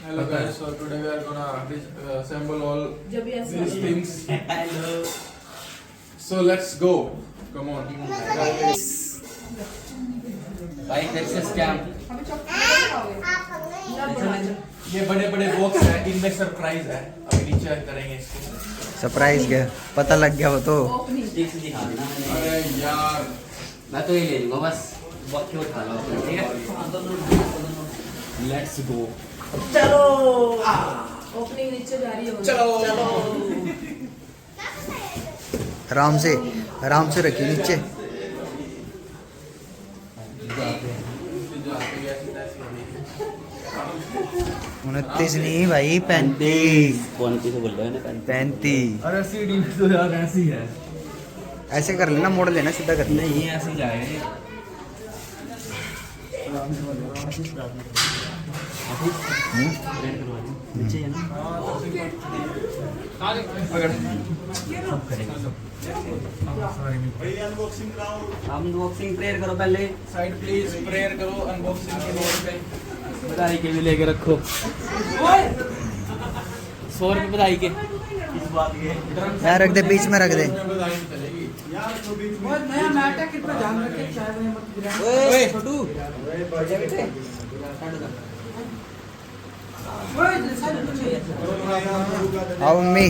Hello guys, so today we are gonna assemble all these things. Hello. So let's go. Come on. भाई फिर से scam. ये बड़े बड़े बॉक्स है, इनमें सरप्राइज है। अभी नीचे करेंगे इसको। सरप्राइज क्या पता लग गया वो तो। ठीक से दिखा देना। अरे यार, मैं तो ये ले लूँगा बस। बाकी उठा लो, ठीक है? Let's go. चलो। ओपनिंग नीचे जारी हो चलो। आराम से रखिए नीचे। 29 नहीं भाई 35। कौन किसे बोल रहा है? 35। अरे सीढ़ी तो यार ऐसी है। ऐसे कर लेना, मोड़ लेना, सीधा कर लेना। नहीं ऐसे जाएगा। नीचे है ना? अनबॉक्सिंग प्रेयर करो पहले। साइड प्लीज, प्रेयर करो अनबॉक्सिंग के लिए पे। बधाई के भी लेके रखो। 100 रुपये बधाई के। किस बात के? यार रख दे, बीच में रख दे। बधाई चलेगी। नया नाटक कितना ध्यान रखे चाय में मत गिरा। ओए छोटू, आओ मम्मी।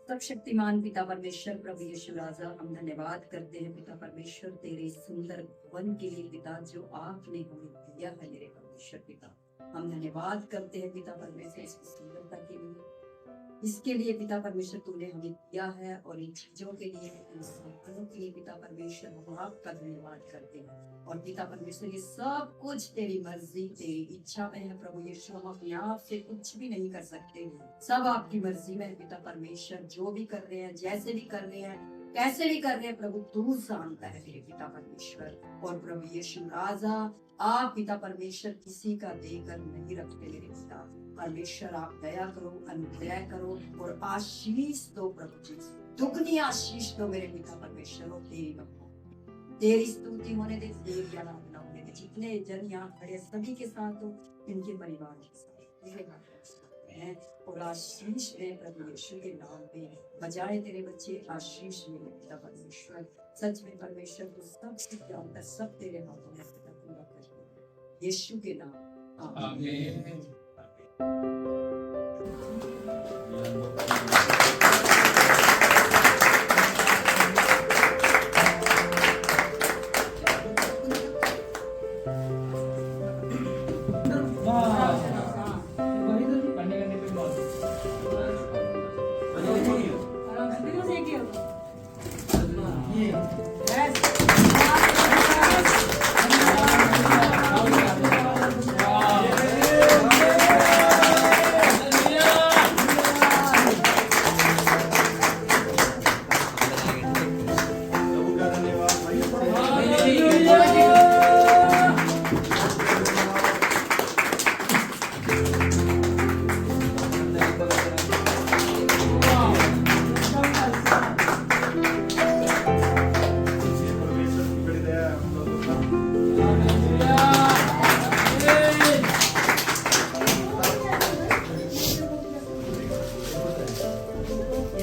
सब शक्तिमान पिता परमेश्वर प्रभु यीशु राजा, हम धन्यवाद करते हैं पिता परमेश्वर तेरे सुंदर भवन के लिए पिता, जो आपने हमें दिया है मेरे परमेश्वर पिता। हम धन्यवाद करते हैं पिता परमेश्वर इसकी सुंदरता के लिए, इसके लिए पिता परमेश्वर तूने हमें दिया है, और इन चीजों के लिए, इन साधनों के लिए पिता परमेश्वर हम आपका धन्यवाद करते हैं। और पिता परमेश्वर ये सब कुछ तेरी मर्जी तेरी इच्छा में है प्रभु यीशु। हम अपने आप से कुछ भी नहीं कर सकते, सब आपकी मर्जी में है पिता परमेश्वर। जो भी कर रहे हैं, जैसे भी कर रहे हैं, कैसे भी कर रहे हैं प्रभु, तू जानता है मेरे पिता परमेश्वर। और प्रभु यीशु राजा, आप पिता परमेश्वर किसी का देकर नहीं रखते मेरे पिता परमेश्वर। आप दया करो, अनुग्रह करो और आशीष दो प्रभु जी, दुगनी आशीष दो मेरे पिता परमेश्वर। और तेरी महिमा, तेरी स्तुति होने दे, तेरी आराधना होने दे। जितने जन यहाँ खड़े सभी के साथ हो, इनके परिवार के साथ मेरे हैं, और आशीष में प्रभु यीशु के नाम में बजाए तेरे बच्चे आशीष में पिता परमेश्वर। सच में परमेश्वर तो सब कुछ जानता, सब तेरे हाथों में पिता पूरा कर यीशु के नाम आमीन।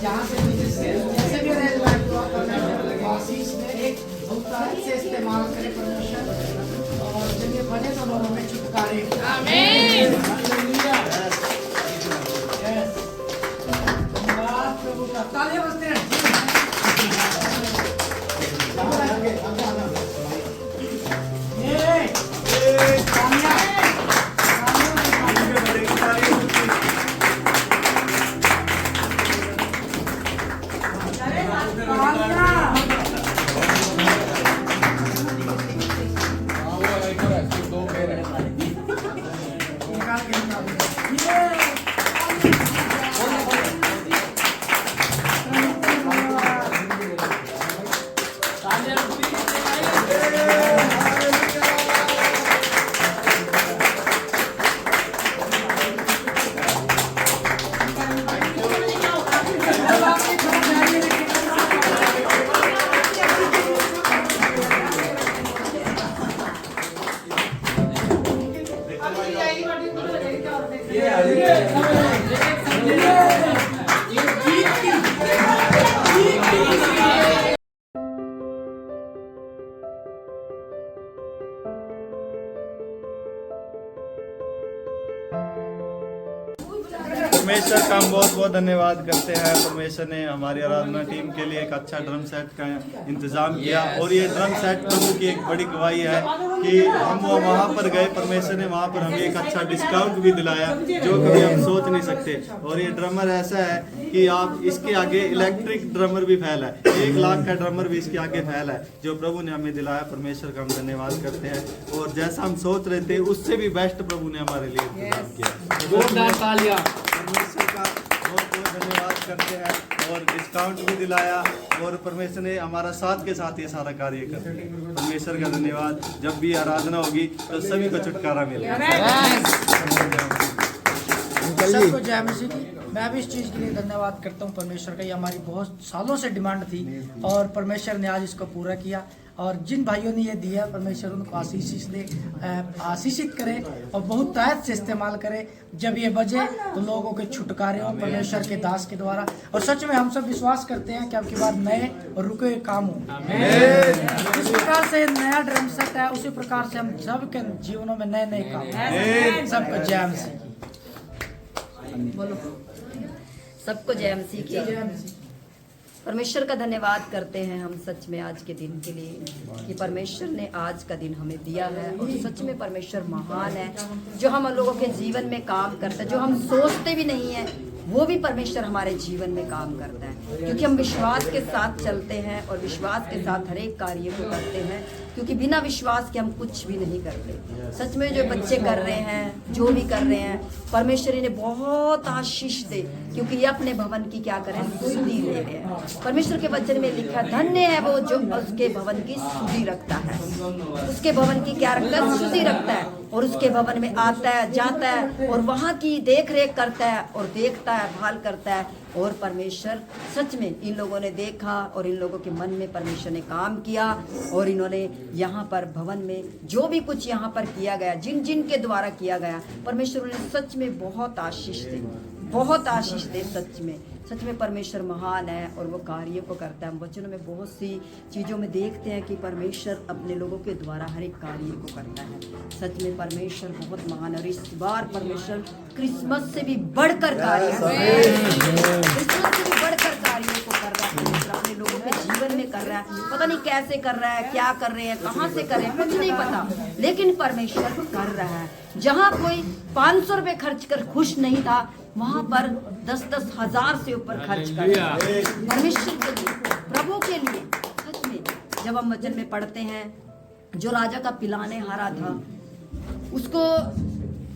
जहाँ से भी जैसे भी रहे आशीष ने एक बहुतायत से इस्तेमाल करे परमेश्वर, और जब ये बने तो लोग हमें छुटकारे। आमीन। यस, धन्यवाद प्रभु का। तालियां बजते हैं। परमेश्वर का हम बहुत बहुत धन्यवाद करते हैं। परमेश्वर ने हमारी आराधना टीम के लिए एक अच्छा ड्रम सेट का इंतजाम किया और ये ड्रम सेट प्रभु की एक बड़ी गवाही है कि हम वो वहाँ पर गए, परमेश्वर ने वहाँ पर हमें एक अच्छा डिस्काउंट भी दिलाया जो कभी हम सोच नहीं सकते। और ये ड्रमर ऐसा है कि आप इसके आगे इलेक्ट्रिक ड्रमर भी फैला है, 1 लाख का ड्रमर भी इसके आगे फैला है जो प्रभु ने हमें दिलाया। परमेश्वर का हम धन्यवाद करते हैं और जैसा हम सोच रहे थे उससे भी बेस्ट प्रभु ने हमारे लिए इंतजाम किया। परमेश्वर का बहुत बहुत धन्यवाद करते हैं और डिस्काउंट भी दिलाया और परमेश्वर ने हमारा साथ के साथ ये सारा कार्य कर दिया। परमेश्वर का धन्यवाद। जब भी आराधना होगी तो सभी को छुटकारा मिलेगा। सबको जय मसीह की। मैं भी इस चीज़ के लिए धन्यवाद करता हूँ परमेश्वर का। ये हमारी बहुत सालों से डिमांड थी और परमेश्वर ने आज इसको पूरा किया। और जिन भाइयों ने ये दिया परमेश्वर उनको आशीषित करे और बहुत ताकत से इस्तेमाल करे। जब ये बजे तो लोगों के छुटकारे हो परमेश्वर के दास के द्वारा। और सच में हम सब विश्वास करते हैं कि अब की बार नए और रुके हुए काम हो। जिस प्रकार से नया ड्रम सेट है उसी प्रकार से हम सब के जीवनों में नए नए काम। सबको जय मसीह की। बोलो सबको जय मसीह की। परमेश्वर का धन्यवाद करते हैं हम सच में आज के दिन के लिए कि परमेश्वर ने आज का दिन हमें दिया है। और सच में परमेश्वर महान है जो हम लोगों के जीवन में काम करता है, जो हम सोचते भी नहीं है वो भी परमेश्वर हमारे जीवन में काम करता है। क्योंकि हम विश्वास के साथ चलते हैं और विश्वास के साथ हर एक कार्य को करते हैं। क्योंकि बिना विश्वास के हम कुछ भी नहीं करते। सच में जो बच्चे कर रहे हैं, जो भी कर रहे हैं, परमेश्वर इन्हें बहुत आशीष दे क्योंकि ये अपने भवन की क्या करें, सुधि ले रहे हैं। परमेश्वर के वचन में लिखा धन्य है वो जो उसके भवन की सुधि रखता है। उसके भवन की क्या रखता है, सुधि रखता है। और उसके भवन में आता है, जाता है और वहाँ की देख रेख करता है और देखता है, भाल करता है। और परमेश्वर सच में इन लोगों ने देखा और इन लोगों के मन में परमेश्वर ने काम किया। और इन्होंने यहाँ पर भवन में जो भी कुछ यहाँ पर किया गया, जिन जिन के द्वारा किया गया, परमेश्वर ने सच में बहुत आशीष दे, बहुत आशीष दे। सच में परमेश्वर महान है और वो कार्य को करता है। हम वचनों में बहुत सी चीज़ों में देखते हैं कि परमेश्वर अपने लोगों के द्वारा हर एक कार्य को करता है। सच में परमेश्वर बहुत महान है। और इस बार परमेश्वर क्रिसमस से भी बढ़कर कार्य क्रिसमस से भी बढ़कर कार्यों को कर रहा है। परमेश्वर अपने लोगों के जीवन में कर रहा है। पता नहीं कैसे कर रहा है, क्या कर रहे हैं, कहाँ से कर रहे हैं, कुछ नहीं पता, लेकिन परमेश्वर कर रहा है। जहाँ कोई 500 रुपये खर्च कर खुश नहीं था वहाँ पर 10-10 हजार से ऊपर खर्च कर परमेश्वर के लिए, प्रभु के लिए। सच में जब हम वचन में पढ़ते हैं जो राजा का पिलाने हारा था उसको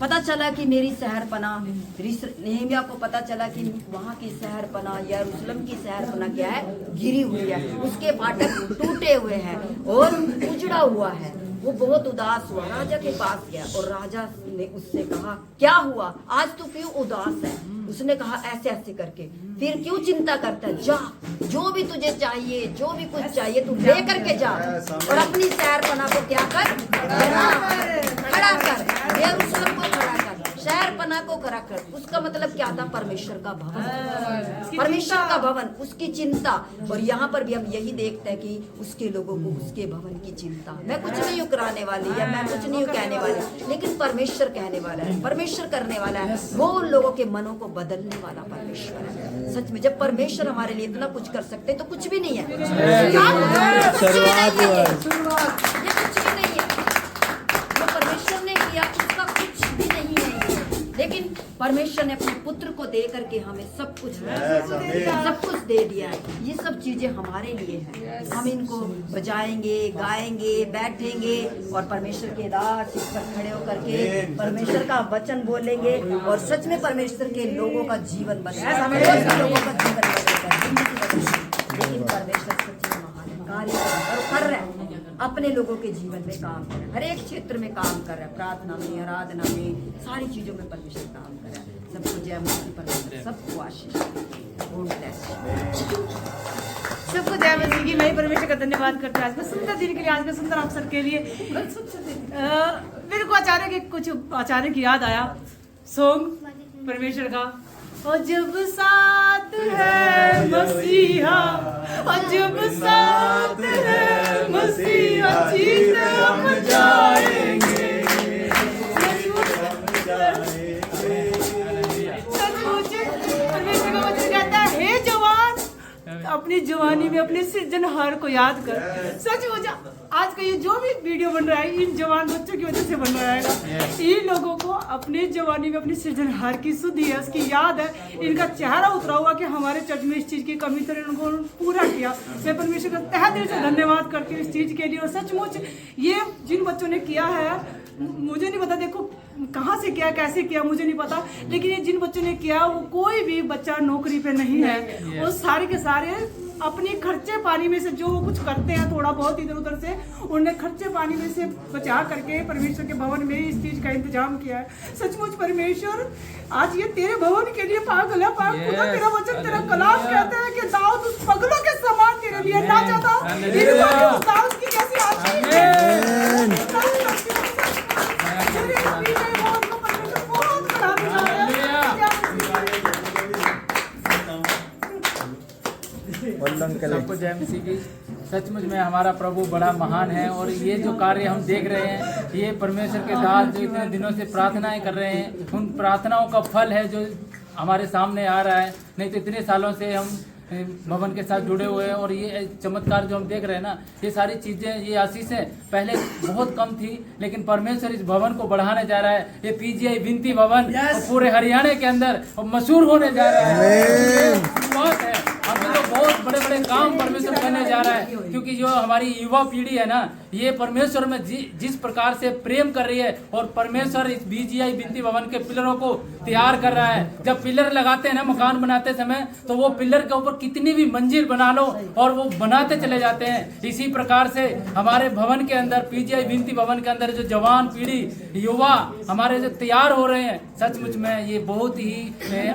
पता चला कि मेरी शहरपना, नेहमिया को पता चला कि वहाँ की शहरपना, यरूशलेम की शहरपना क्या है, गिरी हुई है, उसके फाटक टूटे हुए हैं और उजड़ा हुआ है। वो बहुत उदास हुआ, राजा के पास गया और राजा ने उससे कहा क्या हुआ, आज तू क्यों उदास है। उसने कहा ऐसे ऐसे करके। फिर क्यों चिंता करता है, जा जो भी तुझे चाहिए, जो भी कुछ चाहिए तू ले करके जा और अपनी शहरपना को क्या कर, खड़ा कर, यरूशलेम को खड़ा कर, शहरपना को खड़ा कर। उसका मतलब क्या था, परमेश्वर का भवन, परमेश्वर का भवन, उसकी चिंता। और यहाँ पर भी हम यही देखते हैं कि उसके लोगों को उसके भवन की चिंता। मैं कुछ नहीं हूँ कराने वाली या मैं कुछ नहीं हूँ कहने वाली, लेकिन परमेश्वर कहने वाला है, परमेश्वर करने वाला है। वो उन लोगों के मनों को बदलने वाला परमेश्वर है। सच में जब परमेश्वर हमारे लिए इतना कुछ कर सकते तो कुछ भी नहीं है, ये कुछ भी नहीं है। जो परमेश्वर ने किया उसका कुछ भी नहीं है। लेकिन परमेश्वर ने अपने पुत्र को दे करके हमें सब कुछ दे दिया है। ये सब चीजें हमारे लिए हैं। हम इनको बजाएंगे, गाएंगे, बैठेंगे और परमेश्वर के दास इस पर खड़े होकर के परमेश्वर का वचन बोलेंगे और सच में परमेश्वर के लोगों का जीवन बनेगा, लोगों का जीवन बनेगा। लेकिन परमेश्वर सच में महान कार्य कर रहा है, अपने लोगों के जीवन में काम कर रहा है, हर एक क्षेत्र में काम कर रहा है, प्रार्थना में, आराधना में, सारी चीजों में परमेश्वर काम कर रहा है। सबको जय मसीह, परमेश्वर सबको आशीष, सबको जय मसीह की। मैं परमेश्वर का धन्यवाद करती हूँ आज के सुंदर दिन के लिए, आज के सुंदर अवसर के लिए। मेरे को अचानक याद आया सॉन्ग परमेश्वर का। और जब साथ है मसीहा, और जब साथ है मसीहा, जीत हम जाएंगे। परमेश्वर का वचन कहता है, हे जवान, अपनी जवानी में अपने सृजनहार को याद कर। सच हो जा, आज का ये जो भी वीडियो बन रहा है इन जवान बच्चों की वजह से बन रहा है। इन लोगों को अपने जवानी में अपनी सृजनहार की सुधि है, उसकी याद है, इनका चेहरा उतरा हुआ कि हमारे चर्च में इस चीज की कमी थी, उनको पूरा किया। मैं परमेश्वर का तहे दिल से धन्यवाद करती हूँ इस चीज के लिए। और सचमुच ये जिन बच्चों ने किया है, मुझे नहीं पता, देखो कहाँ से किया, कैसे किया, मुझे नहीं पता, लेकिन ये जिन बच्चों ने किया वो कोई भी बच्चा नौकरी पे नहीं है। वो सारे के सारे अपने खर्चे पानी में से जो वो कुछ करते हैं, थोड़ा बहुत इधर उधर से, उन्होंने खर्चे पानी में से बचा करके परमेश्वर के भवन में इस चीज का इंतजाम किया है। सचमुच परमेश्वर आज ये तेरे भवन के लिए पागल है, खुदा तेरा वचन, तेरा कलाम कहता है कि दाऊद उस पगलों के समान तेरे लिए नाचा था। उस दाऊद की जैसी सबको जय मसीह की। सचमुच में हमारा प्रभु बड़ा महान है और ये जो कार्य हम देख रहे हैं, ये परमेश्वर के दास जो इतने दिनों से प्रार्थनाएं कर रहे हैं, उन प्रार्थनाओं का फल है जो हमारे सामने आ रहा है। नहीं तो इतने सालों से हम भवन के साथ जुड़े हुए हैं और ये चमत्कार जो हम देख रहे हैं ना, ये सारी चीज़ें, ये आशीषें पहले बहुत कम थी, लेकिन परमेश्वर इस भवन को बढ़ाने जा रहा है। ये पीजीआई विनती भवन पूरे हरियाणा के अंदर मशहूर होने जा रहा है। बहुत है, अभी तो बहुत बड़े बड़े काम परमेश्वर करने जा रहा है, क्योंकि जो हमारी युवा पीढ़ी है ना, ये परमेश्वर में जिस प्रकार से प्रेम कर रही है, और परमेश्वर इस बीजीआई विनती भवन के पिलरों को तैयार कर रहा है। जब पिलर लगाते हैं ना मकान बनाते समय, तो वो पिलर के ऊपर कितनी भी मंजिल बना लो और वो बनाते चले जाते हैं। इसी प्रकार से हमारे भवन के अंदर, पीजीआई विनती भवन के अंदर जो जवान पीढ़ी, युवा हमारे जो तैयार हो रहे हैं, सचमुच में ये बहुत ही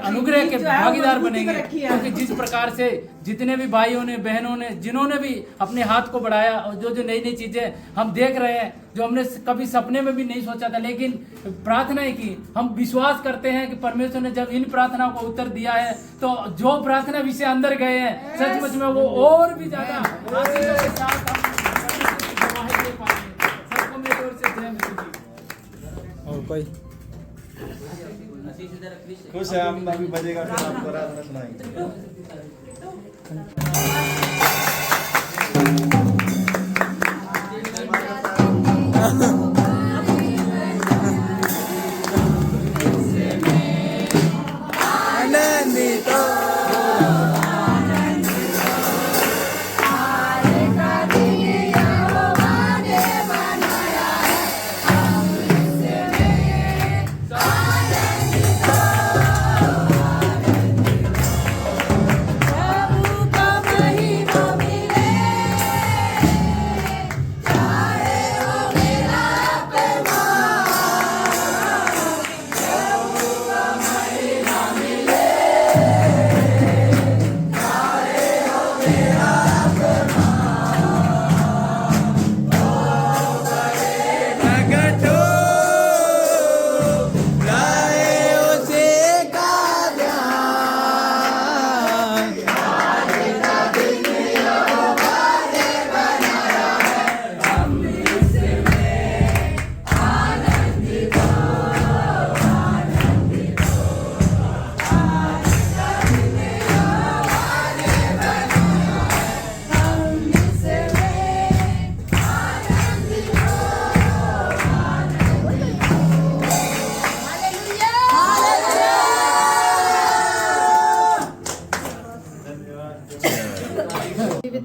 अनुग्रह के भागीदार बनेंगे। क्योंकि जिस प्रकार से जितने भी भाइयों ने, बहनों ने, जिन्होंने भी अपने हाथ को बढ़ाया, और जो नई नई चीजें हम देख रहे हैं, जो हमने कभी सपने में भी नहीं सोचा था, लेकिन प्रार्थनाएं की, हम विश्वास करते हैं कि परमेश्वर ने जब इन प्रार्थनाओं को उत्तर दिया है, तो जो प्रार्थना विषय अंदर गए हैं, सचमुच में वो और भी ज्यादा आशीषों के साथ हम गवाही दे पाएंगे। सबको मेरी ओर से जय मसीह की। और कोई खुश है हम, अभी बजेगा फिर आपको रात में सुनाएंगे।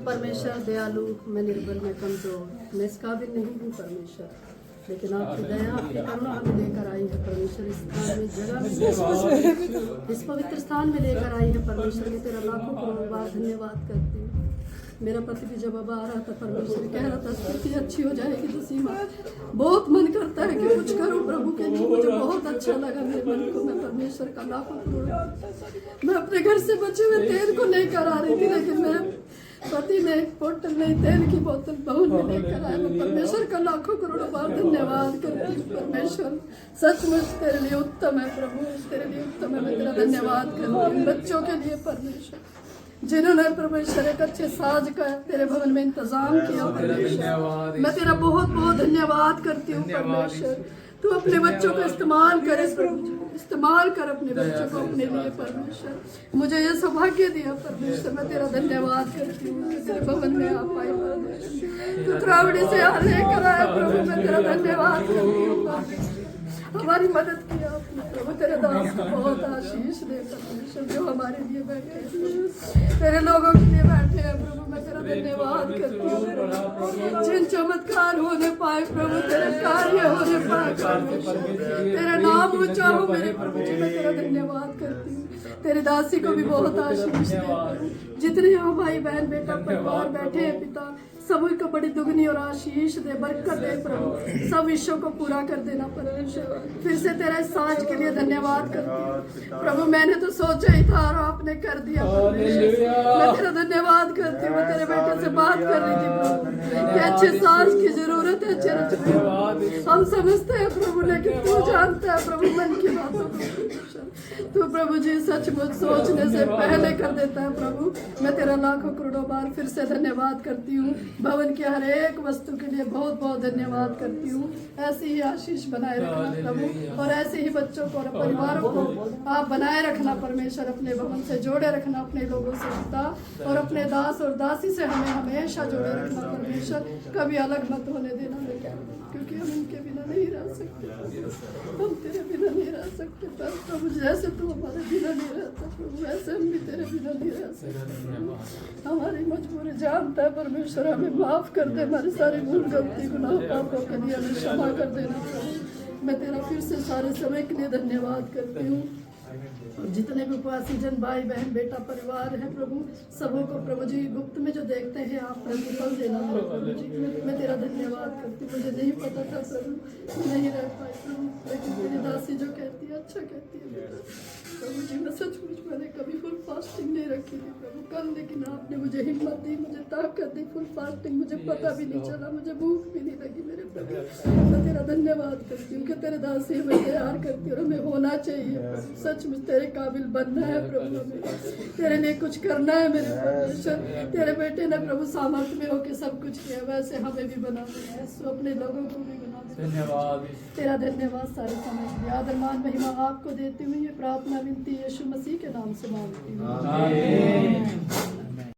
परमेश्वर दयालु, मैं निर्बल, मैं कमजोर, मैं इस काबिल नहीं हूँ परमेश्वर, लेकिन आपकी दया, आपकी करुणा हमें लेकर आई है परमेश्वर। इस स्थान में जगह, इस पवित्र स्थान में लेकर आई है परमेश्वर। मैं तेरा लाखों करोड़ों बार धन्यवाद करती हूँ। मेरा पति भी जब अब आ रहा था, परमेश्वर कह रहा था स्थिति अच्छी हो जाएगी तो सीमा, बहुत मन करता है कि कुछ करूँ प्रभु के लिए। मुझे बहुत अच्छा लगा मेरे मन को। मैं परमेश्वर का लाखों करोड़, मैं अपने घर से बचे हुए तेल को लेकर आ रही थी, लेकिन मैं पति ने एक बोतल नहीं तेल की बोतल बहू ने लेकर आया। मैं परमेश्वर का लाखों करोड़ों बार धन्यवाद करती हूँ। परमेश्वर सचमुच तेरे लिए उत्तम है प्रभु, तेरे लिए उत्तम है। मैं तेरा धन्यवाद करती हूँ बच्चों के लिए परमेश्वर, जिन्होंने परमेश्वर एक अच्छे साज का तेरे भवन में इंतजाम किया परमेश्वर। मैं तेरा बहुत बहुत धन्यवाद करती हूँ परमेश्वर। तू अपने बच्चों को इस्तेमाल करे प्रभु, इस्तेमाल कर अपने बच्चों को अपने लिए परमेश्वर। मुझे ये सौभाग्य दिया परमेश्वर, मैं तेरा धन्यवाद करती हूँ कि तेरे भवन में आप आए परमेश्वर। तू त्रावड़ी से यहाँ लेकर आया प्रभु, मैं तेरा धन्यवाद करती हूँ। हमारी मदद किया आपने प्रभु, तेरे दास को बहुत आशीष दे परमेश्वर, जो हमारे लिए बैठे हैं, तेरे लोगों के लिए बैठे हैं प्रभु। मैं तेरा धन्यवाद करती हूँ। जिन चमत्कार होने पाए प्रभु, तेरे कार्य होने पाए परमेश्वर, तेरा नाम ऊंचा हो मेरे प्रभु जी। मैं तेरा धन्यवाद करती हूँ। तेरे दासी को भी बहुत आशीष दे प्रभु। जितने यहाँ भाई बहन बेटा परिवार बैठे हैं पिता, सभी को बड़ी दुगनी और आशीष दे, बरकत दे प्रभु। सब विषयों को पूरा कर देना परमेश्वर। फिर से तेरा इस साज के लिए धन्यवाद करती हूँ प्रभु। मैंने तो सोचा ही था और आपने कर दिया परमेश्वर। मैं तेरा धन्यवाद करती हूँ। मैं तेरे बेटे से बात कर रही थी प्रभु कि अच्छे साज की जरूरत है, अच्छे रचने हम समझते हैं प्रभु, लेकिन तू जानता है प्रभु मन की बातों को। तू प्रभु जी सचमुच सोचने से पहले कर देता है प्रभु। मैं तेरा लाखों करोड़ों बार फिर से धन्यवाद करती हूँ। भवन की हर एक वस्तु के लिए बहुत बहुत धन्यवाद करती हूँ। ऐसी ही आशीष बनाए रखना प्रभु, और ऐसे ही बच्चों को और परिवारों को आप बनाए रखना परमेश्वर। अपने भवन से जोड़े रखना, अपने लोगों से पिता, और अपने दास और दासी से हमें हमेशा जोड़े रखना परमेश्वर। कभी अलग मत होने देना बेटा, क्योंकि हम इनके बिना नहीं रह सकते, हम तेरे बिना नहीं रह सकते प्रभु। जैसे तू हमारे बिना नहीं रहता प्रभु, वैसे हम भी तेरे बिना नहीं रह सकते। हमारी मजबूरी जानता है परमेश्वर, हमें माफ कर दे, हमारी सारी भूल गलती गुनाह पापों के लिए हमें क्षमा कर देना प्रभु। मैं तेरा फिर से सारे समय के लिए धन्यवाद करती हूँ। और जितने भी उपवासी जन भाई बहन बेटा परिवार है प्रभु, सबों को प्रभु जी गुप्त में जो देखते हैं आप प्रतिफल देना प्रभु जी। मैं तेरा धन्यवाद करती हूँ। मुझे नहीं पता था प्रभु, नहीं रह पाई प्रभु, लेकिन तेरी दासी जो कहती है अच्छा कहती है बेटा प्रभु जी। मैं सचमुच मैंने कभी फुल फास्टिंग नहीं रखी थी प्रभु कल, लेकिन आपने मुझे हिम्मत दी, मुझे ताकत दी। फुल फास्टिंग मुझे पता भी नहीं चला, मुझे भूख भी नहीं लगी मेरे प्रभु। मैं तेरा धन्यवाद करती हूँ कि तेरे दासी हमें तैयार करती है और हमें होना चाहिए सचमुच तेरे काबिल बनना है प्रभु। हमें तेरे लिए कुछ करना है मेरे परमेश्वर। तेरे बेटे ने प्रभु सामर्थ्य में होकर सब कुछ किया, वैसे हमें भी बना दे, अपने लोगों को भी बना दे। धन्यवाद, तेरा धन्यवाद सारे समय के लिए। आदर मान महिमा आपको देती हुई ये प्रार्थना विनती यीशु मसीह के नाम से मांगती हूँ।